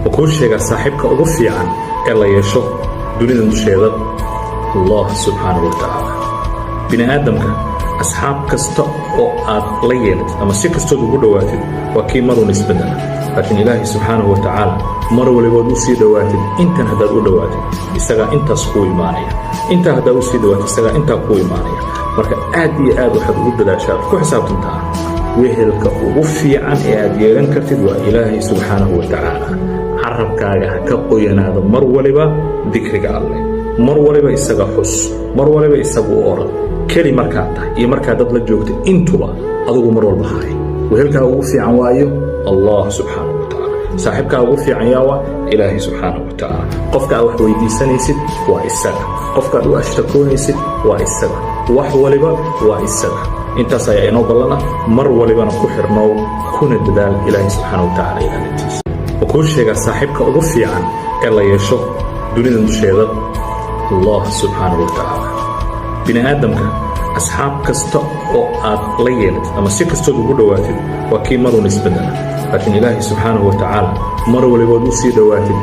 وكل شيء صاحبك أغفي عن إلا يشو دوني دشيدة الله سبحانه وتعالى بني آدمك أصحاب كستا أو ليلت أما سي كستا دو دواتد وكي مرو نسبتنا لكن إلهي سبحانه وتعالى مرو لودو سي دواتد انت هدا دو دواتد إساقا انت سقوي مانيا انت هدا دو سي دواتد إساقا انت قوي مانيا marka aad iyo aad waxaad ugu dadaashaa ku xisaabtantaa wehelka ugu fiican ee aad yeelan kartid waa Ilaahay subhanahu wa ta'ala carabkaaga ka qoyanaado mar waliba dhikriga Alle mar waliba isaga xus mar waliba isagu oran kali markaa tahay iyo markaa dad la joogto intuba adigu mar walba haay wehelka ugu fiican waayo Allah subhanahu wa ta'ala saaxibka ugu fiican yaa Ilaahay subhanahu wa ta'ala qofka wax weydiisanaysid waa isaga qofka aad u ashtakoonaysid waa isaga wax waliba waa isaga intaas ayaa inoo ballana mar walibana ku xirnow kuna dadaal Ilaahay subhanahu wa ta'ala ilaalintiisa وكل شيء صاحبك ugu fiican ee la yeesho dunida dusheeda Allah subhanahu wa ta'ala bini aadamka asxaab kasta oo aad la yeelid ama si kasta ugu dhawaatid waa kii maru nisbadana laakiin Ilaahay subhanahu wa ta'ala mar waliba uu sii dhawaatid